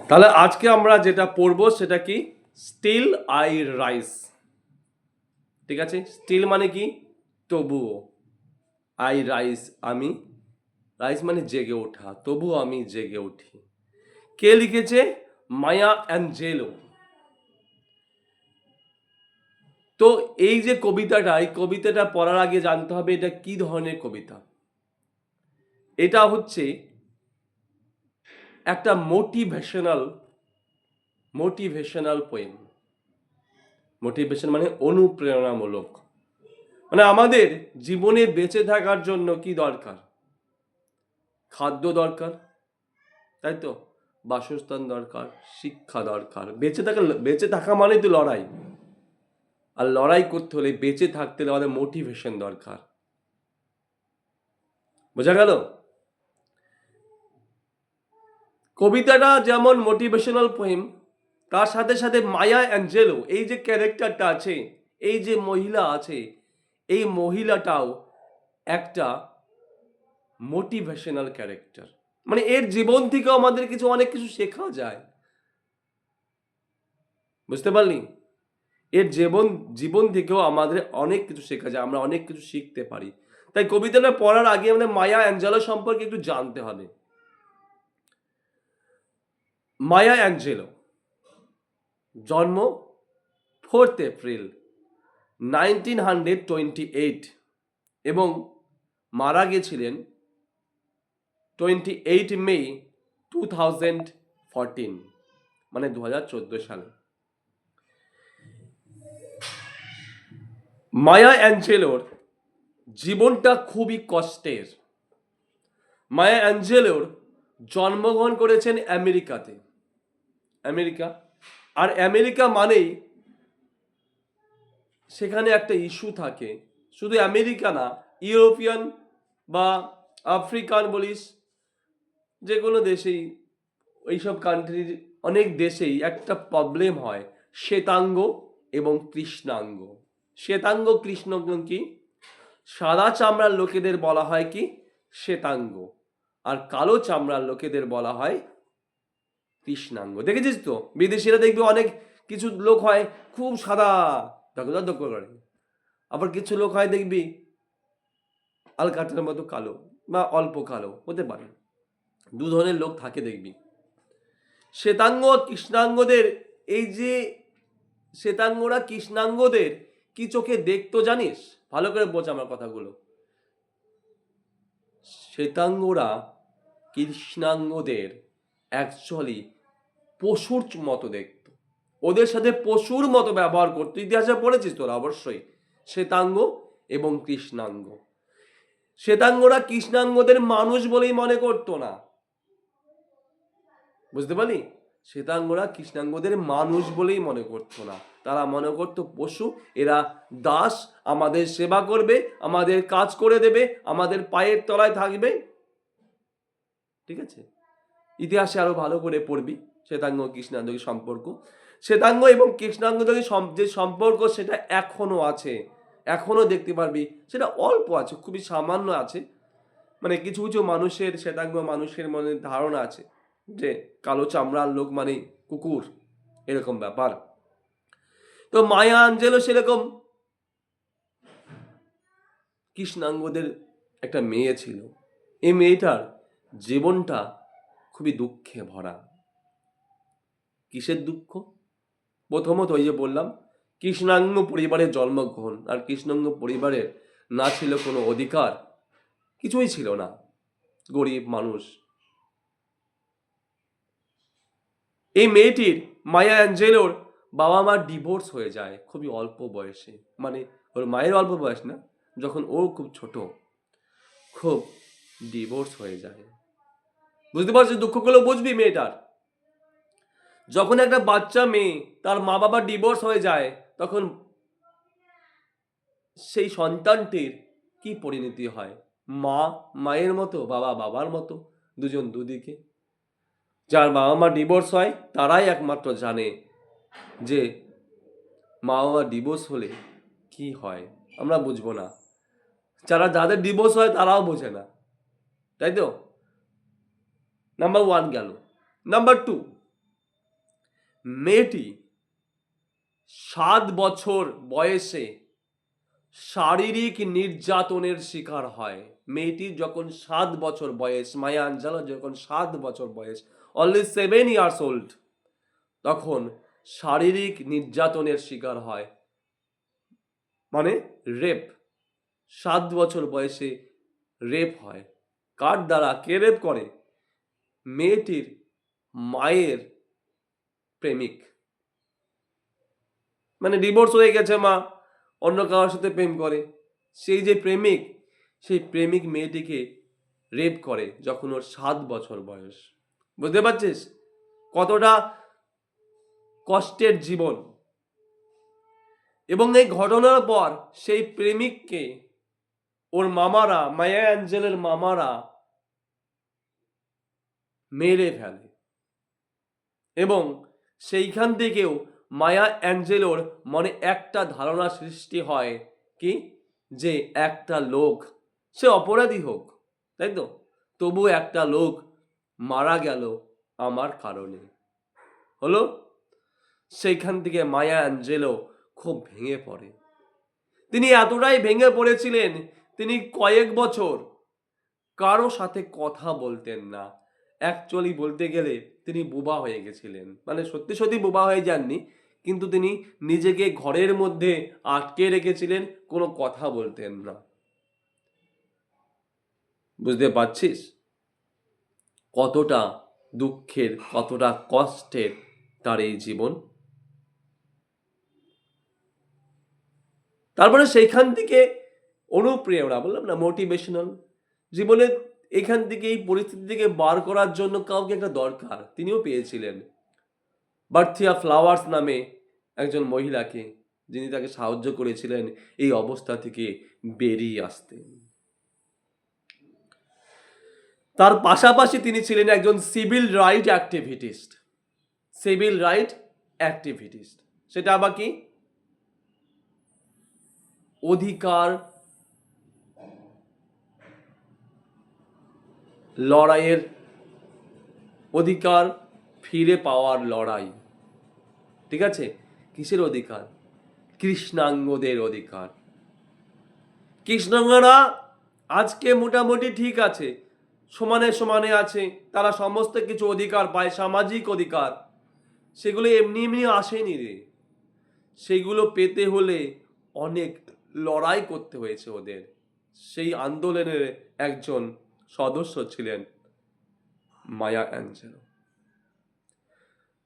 তাহলে আজকে আমরা যেটা পড়বো সেটা কি, স্টিল আই রাইজ। ঠিক আছে, স্টিল মানে কি, তবুও, আই রাইজ আমি, রাইজ মানে জেগে ওঠা, তবুও আমি জেগে উঠি। কে লিখেছে? মায়া অ্যাঞ্জেলো। তো এই যে কবিতাটা, এই কবিতাটা পড়ার আগে জানতে হবে এটা কি ধরনের কবিতা। এটা হচ্ছে একটা মোটিভেশনাল পোয়েম। মোটিভেশন মানে অনুপ্রেরণামূলক। মানে আমাদের জীবনে বেঁচে থাকার জন্য কি দরকার? খাদ্য দরকার, তাই তো, বাসস্থান দরকার, শিক্ষা দরকার। বেঁচে থাকা মানে তো লড়াই, আর লড়াই করতে হলে, বেঁচে থাকতে হলে আমাদের মোটিভেশন দরকার। বোঝা গেল? কবিতাটা যেমন মোটিভেশনাল পোয়েম, তার সাথে সাথে মায়া অ্যাঞ্জেলো এই যে ক্যারেক্টারটা আছে, এই যে মহিলা আছে, এই মহিলাটাও একটা মোটিভেশনাল ক্যারেক্টার। মানে এর জীবন থেকে আমাদের অনেক কিছু শেখা যায়। বুঝতে পারলি? এর জীবন থেকেও আমাদের অনেক কিছু শেখা যায়, আমরা অনেক কিছু শিখতে পারি। তাই কবিতাটা পড়ার আগে আমাদের মায়া অ্যাঞ্জেলো সম্পর্কে একটু জানতে হবে। মায়া অ্যাঞ্জেলো জন্ম 4 এপ্রিল 1928 এবং মারা গেছিলেন 28 মে 2014, মানে 2014 সালে। মায়া অ্যাঞ্জেলোর জীবনটা খুবই কষ্টের। মায়া অ্যাঞ্জেলোর জন্মগ্রহণ করেছেন আমেরিকাতে, আমেরিকা। আর আমেরিকা মানেই সেখানে একটা ইস্যু থাকে। শুধু আমেরিকা না, ইউরোপিয়ান বা আফ্রিকান বলিস, যে কোনো দেশেই, এইসব কান্ট্রির অনেক দেশেই একটা প্রবলেম হয়, শ্বেতাঙ্গ এবং কৃষ্ণাঙ্গ। শ্বেতাঙ্গ কৃষ্ণাঙ্গ কি? সাদা চামড়ার লোকেদের বলা হয় কি? শ্বেতাঙ্গ। আর কালো চামড়ার লোকেদের বলা হয় কৃষ্ণাঙ্গ। দেখেছিস তো, বিদেশিরা দেখবি অনেক কিছু লোক হয় খুব সাদা, দক্ষ করে। আবার কিছু লোক হয় দেখবি আলকাটার মতো কালো বা অল্প কালো হতে পারে। দু ধরনের লোক থাকে দেখবি। শ্বেতাঙ্গ কৃষ্ণাঙ্গদের, এই যে শ্বেতাঙ্গরা কৃষ্ণাঙ্গদের কি চোখে দেখতো জানিস? ভালো করে বোঝ আমার কথাগুলো। শ্বেতাঙ্গরা কৃষ্ণাঙ্গদের অ্যাকচুয়ালি পশুর মতো দেখত, ওদের সাথে পশুর মতো ব্যবহার করতো। ইতিহাসে পড়েছিস তোরা অবশ্যই, শ্বেতাঙ্গ এবং কৃষ্ণাঙ্গ। শ্বেতাঙ্গরা কৃষ্ণাঙ্গদের মানুষ বলেই মনে করতো না। বুঝতে পারলি? শ্বেতাঙ্গরা কৃষ্ণাঙ্গদের মানুষ বলেই মনে করতো না, তারা মনে করতো পশু, এরা দাস, আমাদের সেবা করবে, আমাদের কাজ করে দেবে, আমাদের পায়ের তলায় থাকবে। ঠিক আছে, ইতিহাসে আরো ভালো করে পড়বি শ্বেতাঙ্গ কৃষ্ণাঙ্গের সম্পর্ক। শ্বেতাঙ্গ এবং কৃষ্ণাঙ্গদের যে সম্পর্ক সেটা এখনো আছে, এখনো দেখতে পারবি। সেটা অল্প আছে, খুবই সামান্য আছে। মানে কিছু কিছু মানুষের, শ্বেতাঙ্গ মানুষের মনে ধারণা আছে যে কালো চামড়ার লোক মানে কুকুর, এরকম ব্যাপার। তো মায়া অ্যাঞ্জেলো সেরকম কৃষ্ণাঙ্গদের একটা মেয়ে ছিল। এই মেয়েটার জীবনটা খুবই দুঃখে ভরা। কিসের দুঃখ? প্রথমত ওই যে বললাম, কৃষ্ণাঙ্গ পরিবারের জন্মগ্রহণ, আর কৃষ্ণাঙ্গ পরিবারের না ছিল কোনো অধিকার, কিছুই ছিল না, গরিব মানুষ। এই মেয়েটির, মায়া অ্যাঞ্জেলোর বাবা মা ডিভোর্স হয়ে যায় খুবই অল্প বয়সে। মানে ওর মায়ের অল্প বয়স না, যখন ও খুব ছোট, খুব ডিভোর্স হয়ে যায়। বুঝতে পারছিস দুঃখগুলো? বুঝবি মেয়েটার। যখন একটা বাচ্চা মেয়ে, তার মা বাবা ডিভোর্স হয়ে যায়, তখন সেই সন্তানটির কি পরিণতি হয়? মা মায়ের মতো, বাবা বাবার মতো, দুজন দুদিকে। যার বাবা মা ডিভোর্স হয় তারাই একমাত্র জানে যে মা বাবা ডিভোর্স হলে কি হয়। আমরা বুঝবো না, যাদের ডিভোর্স হয় তারাও বোঝে না, তাই তো? নাম্বার 1 গেল। নাম্বার 2, মেয়েটি 7 বছর বয়সে শারীরিক নির্যাতনের শিকার হয়। মেয়েটির যখন 7 বছর বয়স, মায়া আঞ্জেলো যখন 7 বছর বয়স, অনলি 7 ইয়ার্স ওল্ড, তখন শারীরিক নির্যাতনের শিকার হয়, মানে রেপ। 7 বছর বয়সে রেপ হয়। কার দ্বারা? কে রেপ করে? মেয়েটির মায়ের প্রেমিক। মানে ডিভোর্স হয়ে গেছে, মা অন্য কারোর সাথে প্রেম করে, সেই যে প্রেমিক, সেই প্রেমিক মেয়েটিকে রেপ করে যখন ওর 7 বছর বয়স। বুঝতে পারছিস কতটা কষ্টের জীবন? এবং এই ঘটনার পর সেই প্রেমিককে ওর মামারা, মায়া অ্যাঞ্জেলের মামারা মেরে ফেলে, এবং সেইখান থেকেও মায়া অ্যাঞ্জেলোর মনে একটা ধারণা সৃষ্টি হয়, কি, যে একটা লোক, সে অপরাধী হোক, তাই তো, তবু একটা লোক মারা গেল আমার কারণে। হলো, সেইখান থেকে মায়া অ্যাঞ্জেলো খুব ভেঙে পড়ে। তিনি এতটাই ভেঙে পড়েছিলেন, তিনি কয়েক বছর কারো সাথে কথা বলতেন না। অ্যাকচুয়ালি বলতে গেলে তিনি বোবা হয়ে গেছিলেন, মানে সত্যি সত্যি বোবা হয়ে যাননি, কিন্তু তিনি নিজেকে ঘরের মধ্যে আটকে রেখেছিলেন, কোনো কথা বলতেন না। বুঝতে পারছিস কতটা দুঃখের, কতটা কষ্টের তার এই জীবন? তারপরে সেইখান থেকে অনুপ্রেরণা, বললাম না, মোটিভেশনাল জীবনে, এখান থেকে এই পরিস্থিতি থেকে বার করার জন্য কাউকে একটা দরকার, তিনিও পেয়েছিলেন বার্থিয়া ফ্লাওয়ার্স নামে একজন মহিলাকে, যিনি তাকে সাহায্য করেছিলেন এই অবস্থা থেকে বেরিয়ে আসতে। তার পাশাপাশি তিনি ছিলেন একজন civil right activist. Civil right activist সেটা আবার কি? অধিকার লড়াইয়ের, অধিকার ফিরে পাওয়ার লড়াই, ঠিক আছে? কিসের অধিকার? কৃষ্ণাঙ্গদের অধিকার। কৃষ্ণাঙ্গরা আজকে মোটামুটি ঠিক আছে, সমানে সমানে আছে, তারা সমস্ত কিছু অধিকার পায়, সামাজিক অধিকার, সেগুলো এমনি এমনি আসেনি রে। সেগুলো পেতে হলে অনেক লড়াই করতে হয়েছে ওদের। সেই আন্দোলনের একজন সদস্য ছিলেন মায়া অ্যাঞ্জেলো।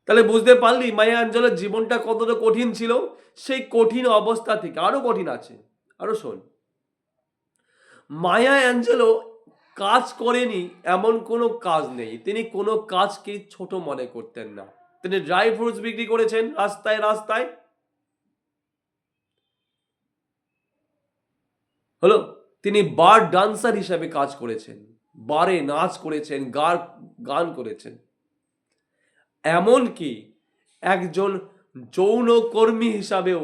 তাহলে বুঝতে পারলি মায়া অ্যাঞ্জেলোর জীবনটা কতটা কঠিন ছিল? সেই কঠিন অবস্থা থেকে আরো কঠিন আছে, আরো শোন। মায়া অ্যাঞ্জেলো কাজ করেনি এমন কোনো কাজ নেই, তিনি কোনো কাজকে ছোট মনে করতেন না। তিনি ড্রাই ফ্রুটস বিক্রি করেছেন রাস্তায় রাস্তায়, হলো, তিনি বার ডান্সার হিসাবে কাজ করেছেন, বারে নাচ করেছেন, গান করেছেন, এমনকি একজন যৌনকর্মী হিসাবেও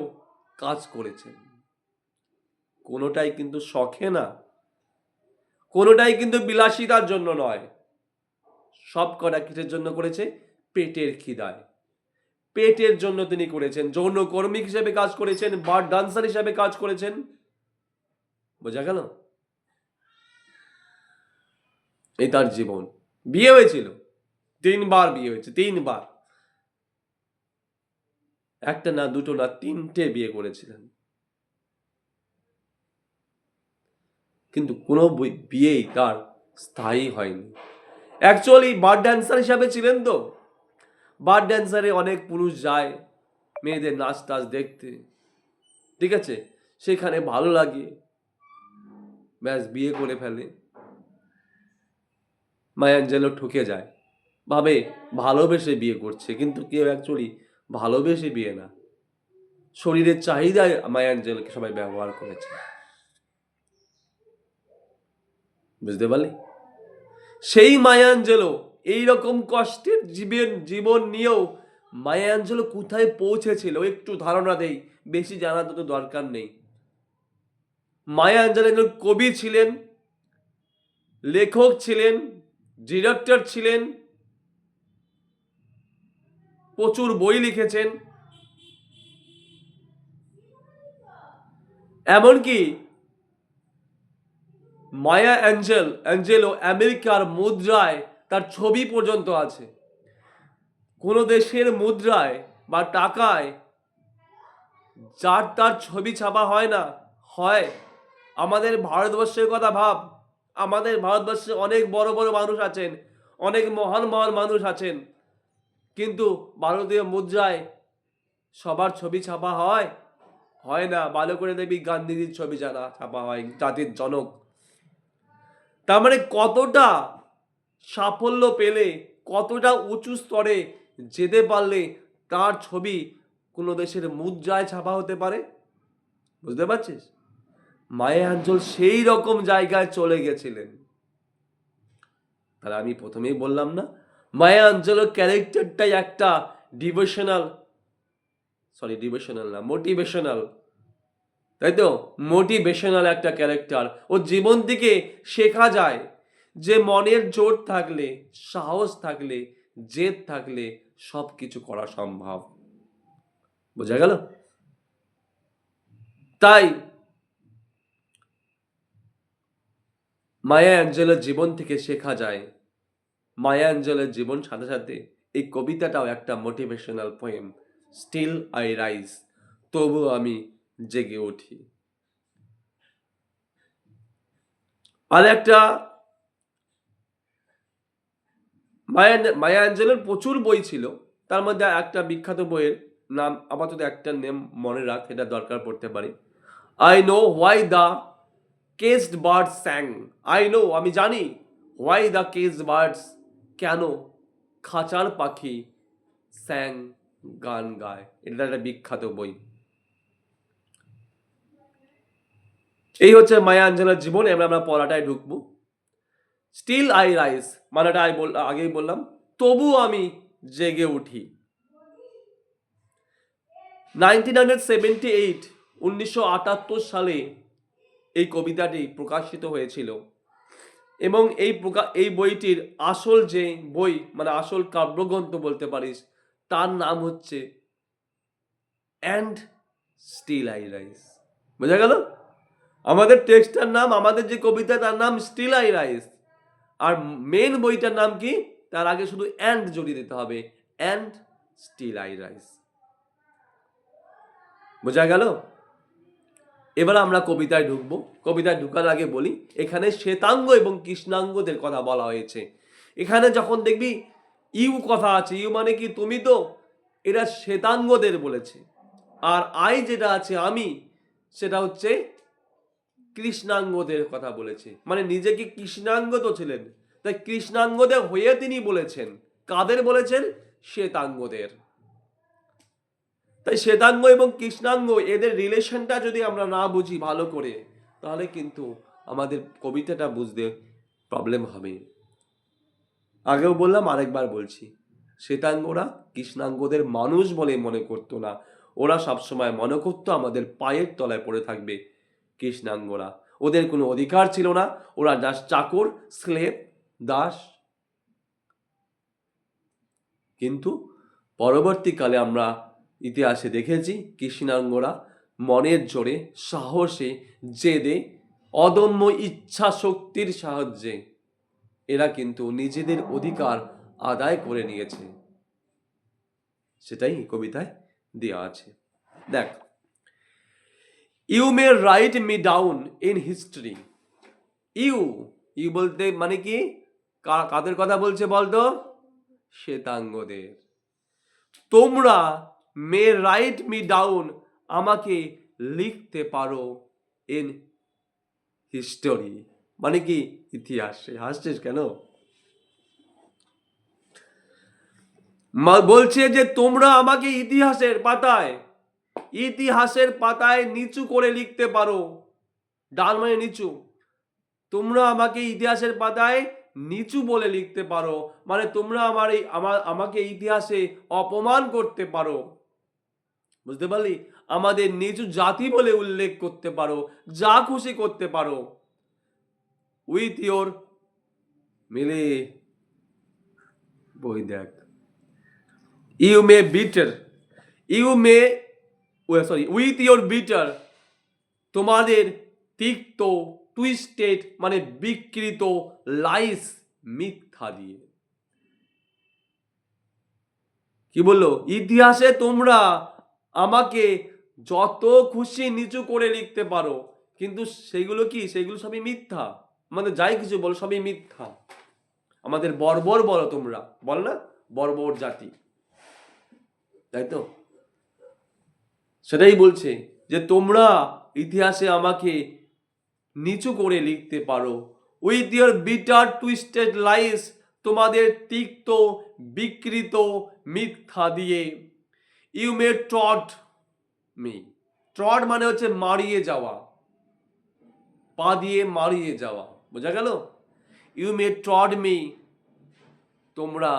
কাজ করেছেন। কোনোটাই কিন্তু শখে না, কোনোটাই কিন্তু বিলাসিতার জন্য নয়, সব কটা কিসের জন্য করেছে? পেটের খিদায়, পেটের জন্য তিনি করেছেন। যৌনকর্মী হিসেবে কাজ করেছেন, বার ডান্সার হিসেবে কাজ করেছেন। বোঝা গেল? এই তার জীবন। বিয়ে হয়েছিল 3 বার, বিয়ে হয়েছে 3 বার, একটা না, দুটো না, 3টে বিয়ে করেছিলেন, কিন্তু কোনো বিয়েই তার স্থায়ী হয়নি। অ্যাকচুয়ালি বার ড্যান্সার হিসাবে ছিলেন তো, বার ড্যান্সারে অনেক পুরুষ যায় মেয়েদের নাচ টাচ দেখতে, ঠিক আছে, সেখানে ভালো লাগে, ব্যাস বিয়ে করে ফেলে। মায়া অ্যাঞ্জেলো ঠকে যায়, ভাবে ভালোবেসে বিয়ে করছে, কিন্তু কেউ অ্যাকচুয়ালি ভালোবেসে বিয়ে না, শরীরের চাহিদায় মায়া অ্যাঞ্জেলোকে সবাই ব্যবহার করেছে। বুঝতে পারলি? সেই মায়া অ্যাঞ্জেলো এইরকম কষ্টের জীবন নিয়েও মায়া অ্যাঞ্জেলো কোথায় পৌঁছেছিল একটু ধারণা দেই, বেশি জানা তো দরকার নেই। মায়া অ্যাঞ্জেলো একজন কবি ছিলেন, লেখক ছিলেন, ডিরেক্টর ছিলেন, প্রচুর বই লিখেছেন, এমনকি মায়া অ্যাঞ্জেলো আমেরিকার মুদ্রায় তার ছবি পর্যন্ত আছে। কোনো দেশের মুদ্রায় বা টাকায় যার তার ছবি ছাপা হয় না, হয় আমাদের ভারতবর্ষের কথা ভাব, আমাদের ভারতবর্ষে অনেক বড় বড় মানুষ আছেন, অনেক মহান মহান মানুষ আছেন, কিন্তু ভারতীয় মুদ্রায় সবার ছবি ছাপা হয়? হয় না। ভালো করে দেখবি গান্ধীজির ছবি যারা ছাপা হয়, জাতির জনক। তার মানে কতটা সাফল্য পেলে, কতটা উঁচু স্তরে যেতে পারলে তার ছবি কোনো দেশের মুদ্রায় ছাপা হতে পারে, বুঝতে পারছিস? মায়া অ্যাঞ্জেলো সেই রকম জায়গায় চলে গেছিলেন। তাহলে আমি প্রথমেই বললাম না, মায়া অ্যাঞ্জেলোর ক্যারেক্টারটাই একটা মোটিভেশনাল, তাই তো? মোটিভেশনাল একটা ক্যারেক্টার। ও জীবন থেকে শেখা যায় যে মনের জোর থাকলে, সাহস থাকলে, জেদ থাকলে সব কিছু করা সম্ভব। বোঝা গেল? তাই মায়া অ্যাঞ্জেলোর জীবন থেকে শেখা যায়। মায়া অ্যাঞ্জেলোর জীবন সাথে সাথে এই কবিতাটাও একটা motivational poem, still I rise, তবু আমি জেগে উঠি। আর একটা মায়া অ্যাঞ্জেলোর প্রচুর বই ছিল, তার মধ্যে একটা বিখ্যাত বইয়ের নাম আপাতত একটা নেম মনে রাখ, এটা দরকার পড়তে পারে। I know why the caged birds sang. আমি জানি, হোয়াই দ্য কেসড বার্ডস, কেন খাঁচার পাখি স্যাং, গান গায়। এটা একটা বিখ্যাত বই। এই হচ্ছে মায়া অ্যাঞ্জেলোর জীবন। এবার আমরা পড়াটায় ঢুকবো। স্টিল আই রাইজ মানেটা আগেই বললাম, তবু আমি জেগে উঠি। 1978 সালে এই কবিতাটি প্রকাশিত হয়েছিল এবং এই বইটির আসল যে বই, মানে আসল কাব্যগ্রন্থ বলতে পারিস, তার নাম হচ্ছে অ্যান্ড স্টিল আই রাইজ। বোঝা গেল? আমাদের টেক্সটার নাম, আমাদের যে কবিতা তার নাম স্টিল আই রাইজ, আর মেন বইটার নাম কি? তার আগে শুধু অ্যান্ড জড়িয়ে দিতে হবে, অ্যান্ড স্টিল আই রাইজ। বোঝা গেল? এবার আমরা কবিতায় ঢুকবো। কবিতায় ঢুকার আগে বলি, এখানে শ্বেতাঙ্গ এবং কৃষ্ণাঙ্গদের কথা বলা হয়েছে। এখানে যখন দেখবি ইউ কথা আছে, ইউ মানে কি? তুমি তো, এরা শ্বেতাঙ্গদের বলেছে। আর আই যেটা আছে, আমি, সেটা হচ্ছে কৃষ্ণাঙ্গদের কথা বলেছে। মানে নিজেকে কৃষ্ণাঙ্গ তো ছিলেন, তাই কৃষ্ণাঙ্গদের হয়ে তিনি বলেছেন। কাদের বলেছেন? শ্বেতাঙ্গদের। তাই শ্বেতাঙ্গ এবং কৃষ্ণাঙ্গ এদের রিলেশনটা যদি আমরা না বুঝি ভালো করে, তাহলে কিন্তু আমাদের কবিতাটা বুঝতে প্রবলেম হবে। আগেও বললাম, আরেকবার বলছি, শ্বেতাঙ্গরা কৃষ্ণাঙ্গদের মানুষ বলে মনে করতো না। ওরা সবসময় মনে করতো আমাদের পায়ের তলায় পড়ে থাকবে কৃষ্ণাঙ্গরা। ওদের কোনো অধিকার ছিল না, ওরা জাস্ট চাকর, স্লেভ, দাস। কিন্তু পরবর্তীকালে আমরা ইতিহাসে দেখেছি কৃষ্ণাঙ্গরা মনের জোরে, সাহসে, জেদে, অদম্য ইচ্ছা শক্তির সাহায্যে এরা কিন্তু নিজেদের অধিকার আদায় করে নিয়েছে। সেটাই কবিতায় দেওয়া আছে। দেখ, you may write me down in history. You you বলতে মানে কি? কাদের কথা বলছে বলতো? শ্বেতাঙ্গদের। তোমরা মে রাইট মি ডাউন, আমাকে লিখতে পারো ইন হিস্টোরি, মানে কি? ইতিহাসে। হাসছিস কেন? বলছে যে তোমরা আমাকে ইতিহাসের পাতায় নিচু করে লিখতে পারো। ডান মানে নিচু। তোমরা আমাকে ইতিহাসের পাতায় নিচু বলে লিখতে পারো, মানে তোমরা আমাকে ইতিহাসে অপমান করতে পারো। বুঝতে পারলি? আমাদের নিচু জাতি বলে উল্লেখ করতে পারো, যা খুশি করতে পারো। উইথ ইয়োর মিলে বই দেখ, you may bitter, you may sorry with your bitter, তোমাদের তিক্ত, টুইস্টেড মানে বিকৃত, লাইস মিথ্যা দিয়ে। কি বললো? ইতিহাসে তোমরা আমাকে যত খুশি নিচু করে লিখতে পারো, কিন্তু সেগুলো কি? সেগুলো সবই মিথ্যা। মানে যাই কিছু বলো সবই মিথ্যা। আমাদের বর্বর বলো তোমরা, বল না বর্বর জাতি, তাই তো? সেটাই বলছে যে তোমরা ইতিহাসে আমাকে নিচু করে লিখতে পারো। With your bitter twisted lies, তোমাদের তিক্ত বিকৃত মিথ্যা দিয়ে। You may Trott me, Trott মানে হচ্ছে মারিয়ে যাওয়া, পা দিয়ে মারিয়ে যাওয়া, বোঝা গেল? ইউ মে ট্রড মি, তোমরা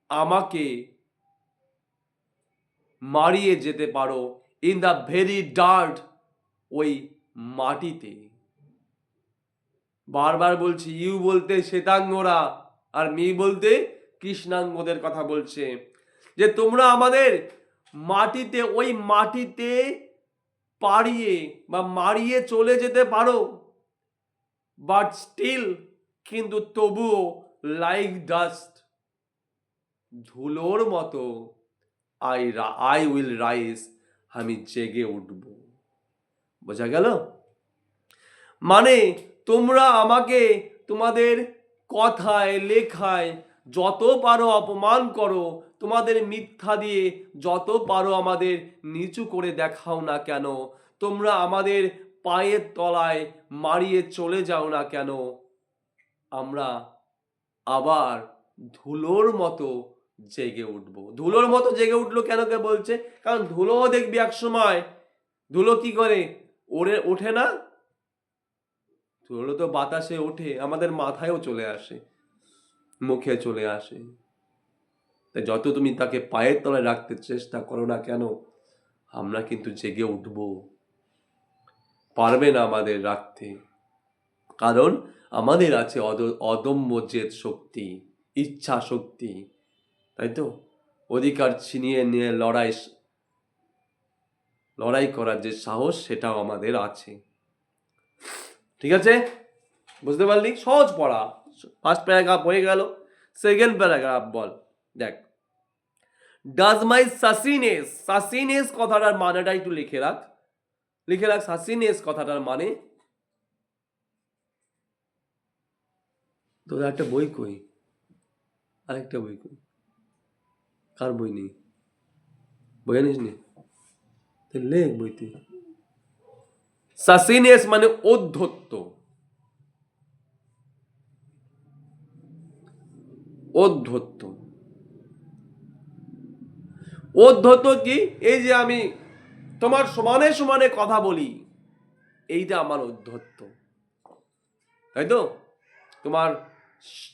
আমাকে মারিয়ে যেতে পারো। ইন দ্য ভেরি ডার্ট, ওই মাটিতে। বারবার বলছি, ইউ বলতে শ্বেতাঙ্গরা আর মি বলতে কৃষ্ণাঙ্গদের কথা বলছে, যে তোমরা আমাদের মাটিতে, ওই মাটিতে পাড়িয়ে বা মারিয়ে চলে যেতে পারো, বাট স্টিল, কিন্তু তবুও, লাইক ডাস্ট, ধুলোর মতো, আই উইল রাইজ, আমি জেগে উঠব। বোঝা গেল? মানে তোমরা আমাকে তোমাদের কথায় লেখায় যত পারো অপমান করো, তোমাদের মিথ্যা দিয়ে যত পারো আমাদের নিচু করে দেখাও না কেন, তোমরা আমাদের পায়ের তলায় মারিয়ে চলে যাও না কেন, আমরা আবার ধুলোর মতো জেগে উঠব। ধুলোর মতো জেগে উঠলো কেন কে বলছে? কারণ ধুলো দেখবি এক সময়, ধুলো কি করে ওঠে না? ধুলো তো বাতাসে ওঠে, আমাদের মাথায়ও চলে আসে, মুখে চলে আসে। তাই যত তুমি তাকে পায়ের তলায় রাখতে চেষ্টা করো না কেন, আমরা কিন্তু জেগে উঠব। পারবে না আমাদের রাখতে, কারণ আমাদের আছে অদম্য জেদ শক্তি, ইচ্ছা শক্তি, তাই তো? অধিকার ছিনিয়ে নিয়ে লড়াই করার যে সাহস, সেটাও আমাদের আছে। ঠিক আছে? বুঝতে পারলি? সহজ পড়া। ফার্স্ট প্যারাগ্রাফ হয়ে গেল, সেকেন্ড প্যারাগ্রাফ বল। দেখ, ডাজ মাই সাসিনেস, সাসিনেস কথাটার মানেটা একটু লিখে রাখ, সাসিনেস কথাটার মানে। তোর একটা বই কই? আরেকটা বই কই? কার বই নেই? বই আনিস নি? লেখ বইতে। সাসিনেস মানে ঔদ্ধত্য, ঔদ্ধত্য। ঔদ্ধত্য কি? এই যে আমি তোমার সমানে সমানে কথা বলি, এইটা আমার ঔদ্ধত্য, তাই তো? তোমার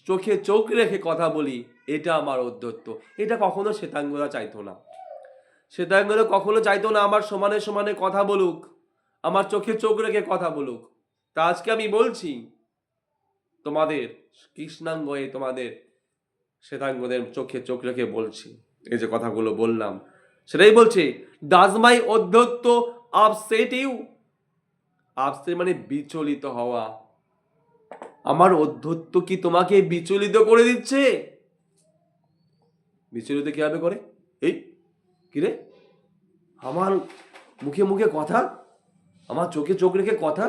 চোখে চোখ রেখে কথা বলি, এটা আমার ঔদ্ধত্য। এটা কখনো শ্বেতাঙ্গরা চাইতো না। শ্বেতাঙ্গরা কখনো চাইতো না আমার সমানে সমানে কথা বলুক, আমার চোখে চোখ রেখে কথা বলুক। তা আজকে আমি বলছি তোমাদের কৃষ্ণাঙ্গ, তোমাদের শ্বেতাঙ্গদের চোখে চোখ রেখে বলছি, এই যে কথাগুলো বললাম, সেটাই বলছি। ডাজ মাই ঔদ্ধত্য আপসেট ইউ? আপসেট মানে বিচলিত হওয়া। আমার ঔদ্ধত্য কি তোমাকে বিচলিত করে দিচ্ছে? বিচলিত কিভাবে করে? এই কিরে, আমার মুখে মুখে কথা, আমার চোখে চোখ রেখে কথা,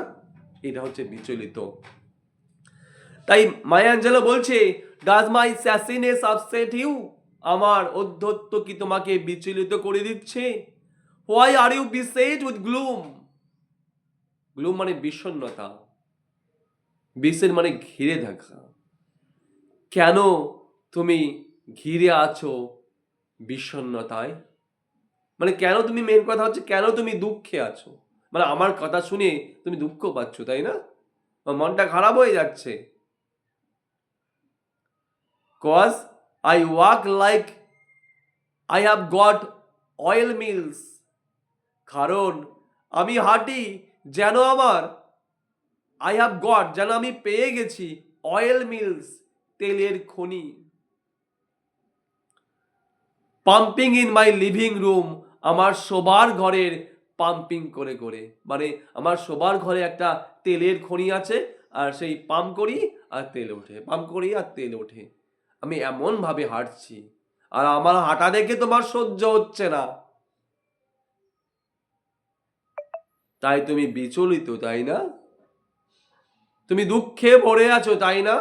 এটা হচ্ছে বিচলিত। তাই মায়া অ্যাঞ্জেলো বলছে, does my sassiness upset you? আমার ঔদ্ধত্য কি তোমাকে বিচলিত করে দিচ্ছে? Why are you beset with gloom? Gloom মানে বিষণ্ণতা, বিসেট মানে ঘিরে থাকা। কেন তুমি ঘিরে আছো বিষণ্ণতায়? মানে কেন তুমি, মেন কথা হচ্ছে কেন তুমি দুঃখে আছো? মানে আমার কথা শুনে তুমি দুঃখ পাচ্ছ, তাই না? মনটা খারাপ হয়ে যাচ্ছে। Cause I walk like I have got oil mills, কারণ আমি হাঁটি যেন আমার, আই হ্যাভ গট যেন আমি পেয়ে গেছি, অয়েল মিলস তেলের খনি। Pumping in my living room, আমার শোবার ঘরের পাম্পিং করে করে, মানে আমার শোবার ঘরে একটা তেলের খনি আছে, আর সেই পাম্প করি আর তেল ওঠে, পাম্প করি আর তেল ওঠে। আমি এমন ভাবে হাঁটছি, আর আমার হাঁটা দেখে তোমার সহ্য হচ্ছে না, তাই তুমি বিচলিত, তাই না? তুমি দুঃখে ভরে আছো, তাই না?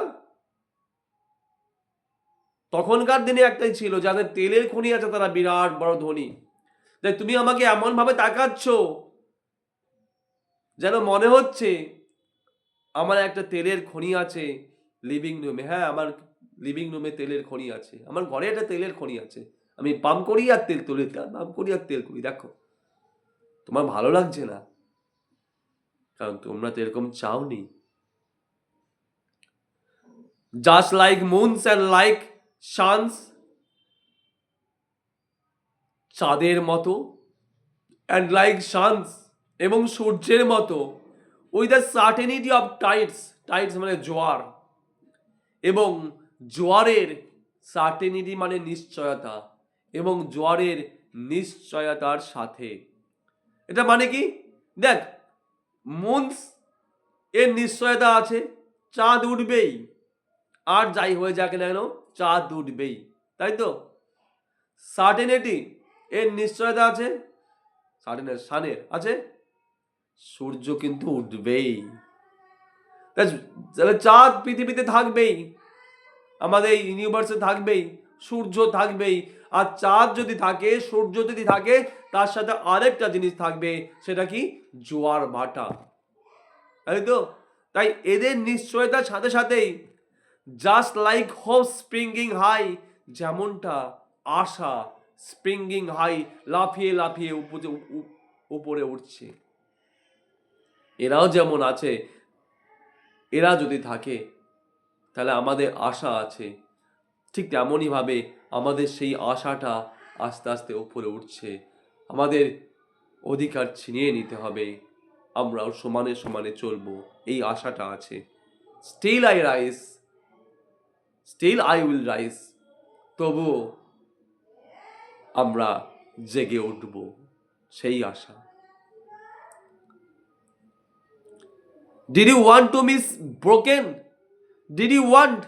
তখনকার দিনে একটাই ছিল, যাদের তেলের খনি আছে তারা বিরাট বড় ধনী। তাই তুমি আমাকে এমন ভাবে তাকাচ্ছ যেন মনে হচ্ছে আমার একটা তেলের খনি আছে লিভিং রুমে। হ্যাঁ, আমার লিভিং রুমে তেলের খনি আছে, আমার ঘরে একটা তেলের খনি আছে, আমি পাম্প করি আর তেল তুলি, পাম্প করি আর তেল করি। দেখো, তোমার ভালো লাগছে না, কারণ তোমরা তো এরকম চাওনি। Just like moons and like suns, চাঁদের মতো, অ্যান্ড লাইক সানস, এবং সূর্যের মতো, with the certainty of tides, tides মানে জোয়ার, এবং জোয়ারের সার্টেনিটি মানে নিশ্চয়তা, এবং জোয়ারের নিশ্চয়তার সাথে। এটা মানে কি? দেখ, মুনস এর নিশ্চয়তা আছে, চাঁদ উঠবেই, আর যাই হয়ে যাক না কেন চাঁদ উঠবেই, তাই তো? সার্টেনিটি এর নিশ্চয়তা আছে, সানের আছে, সূর্য কিন্তু উঠবেই। তাহলে চাঁদ পৃথিবীতে থাকবেই, আমাদের এই ইউনিভার্সে থাকবেই, সূর্য থাকবেই। আর চাঁদ যদি থাকে, সূর্য যদি থাকে, তার সাথে আরেকটা জিনিস থাকবে, সেটা কি? জোয়ার ভাটা, তাই তো? তাই এদের নিশ্চয়তার সাথে সাথেই just like hope springing high, যেমনটা আশা স্প্রিঙ্গিং হাই, লাফিয়ে লাফিয়ে উপরে উঠছে, এরাও যেমন আছে, এরা যদি থাকে তাহলে আমাদের আশা আছে, ঠিক তেমনই ভাবে আমাদের সেই আশাটা আস্তে আস্তে উপরে উঠছে। আমাদের অধিকার ছিনিয়ে নিতে হবে, আমরাও সমানে সমানে চলবো, এই আশাটা আছে। Still I rise, still I will rise, তবুও আমরা জেগে উঠব, সেই আশা। Did you want to miss broken? Did you want,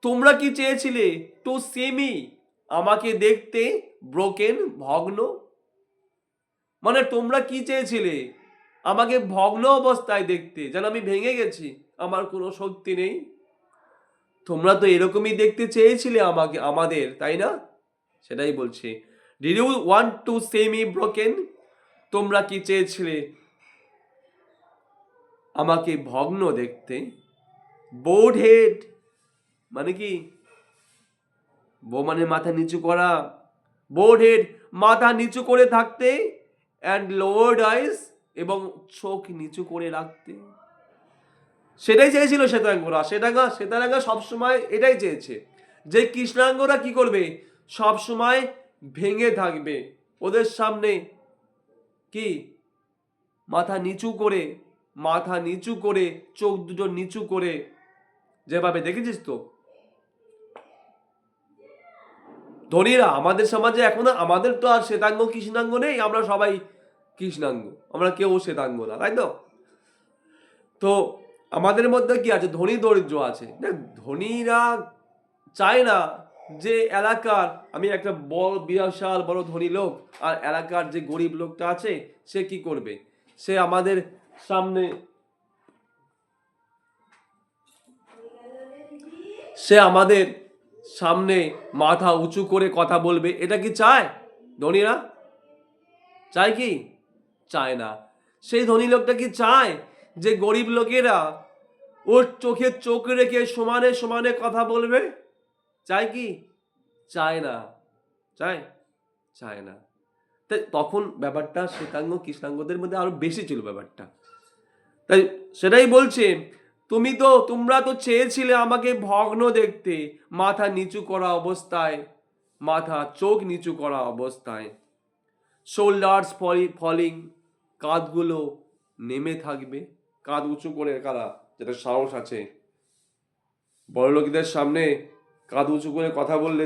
তোমরা কি চেয়েছিলে? টু সি মি, আমাকে দেখতে ব্রোকেন, ভগ্ন, মানে তোমরা কি চেয়েছিলে? আমাকে ভগ্ন অবস্থায় দেখতে, যেন আমি ভেঙে গেছি, আমার কোনো শক্তি নেই। তোমরা তো এরকমই দেখতে চেয়েছিলে আমাকে, আমাদের, তাই না? সেটাই বলছি, did you want to see me broken, তোমরা কি চেয়েছিলে আমাকে ভগ্ন দেখতে? বোড হেড মানে কি? বো মানে মাথা নিচু করা, বোড হেড মাথা নিচু করে থাকতে, অ্যান্ড লোয়ার্ড আইস এবং চোখ নিচু করে রাখতে। সেটাই চেয়েছিল শ্বেতাঙ্গরা, শ্বেতাঙ্গা সবসময় এটাই চেয়েছে, যে কৃষ্ণাঙ্গরা কি করবে? সবসময় ভেঙে থাকবে, ওদের সামনে কি মাথা নিচু করে, মাথা নিচু করে, চোখ দুটো নিচু করে, যেভাবে দেখেছিস তো ধনীরা আমাদের সমাজে এখনো, আমাদের তো আর শ্বেতাঙ্গ কৃষ্ণাঙ্গ নেই, আমরা সবাই কৃষ্ণাঙ্গ, আমরা কেউ শ্বেতাঙ্গ না, তাই তো? তো আমাদের মধ্যে কি আছে? ধনী দরিদ্র আছে। দেখ, ধনীরা চায় না যে এলাকার, আমি একটা বড় বিশাল বড় ধনী লোক, আর এলাকার যে গরিব লোকটা আছে সে কি করবে? সে আমাদের সামনে, সে আমাদের সামনে মাথা উঁচু করে কথা বলবে, এটা কি চায় ধনীরা? চায় কি? চায় না। সেই ধনী লোকটা কি চায় যে গরিব লোকেরা ওর চোখে চোখ রেখে সমানে সমানে কথা বলবে? চায় কি? চায় না। চায়? চায় না। তাই তখন ব্যাপারটা শ্বেতাঙ্গ কৃষ্ণাঙ্গদের মধ্যে আরো বেশি ছিল ব্যাপারটা। তাই সেটাই বলছে, তোমরা তো চেয়েছিলে আমাকে ভগ্ন দেখতে, মাথা নিচু করা অবস্থায়, মাথা চোখ নিচু করা অবস্থায়, শোল্ডার্স ফলিং, কাঁধগুলো নেমে থাকবে। কাঁধ উঁচু করে কারা, যেটা সাহস আছে, বড় লোকদের সামনে কাঁধ উঁচু করে কথা বললে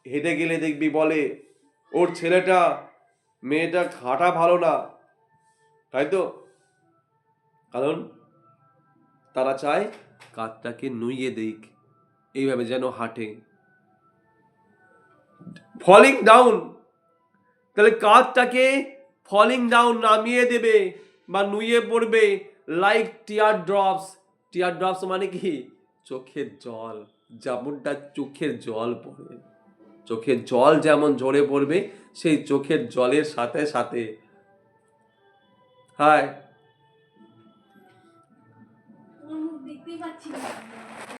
হেঁটে গেলে দেখবি বলে ওর ছেলেটা মেয়েটা হাঁটা ভালো না, তাই তো? কারণ তারা চায় কাঁধটাকে নুইয়ে দিক, এইভাবে যেন হাঁটে। ফলিং ডাউন, তাহলে কাঁধটাকে ফলিং ডাউন নামিয়ে দেবে বা নুয়ে পড়বে, লাইক টিয়ার ড্রপস। টিয়ার ড্রপস মানে কি? চোখের জল, যেমনটা চোখের জল পড়ে, চোখের জল যেমন ঝরে পড়বে, সেই চোখের জলের সাথে সাথে হায় দেখতেই পাচ্ছি না।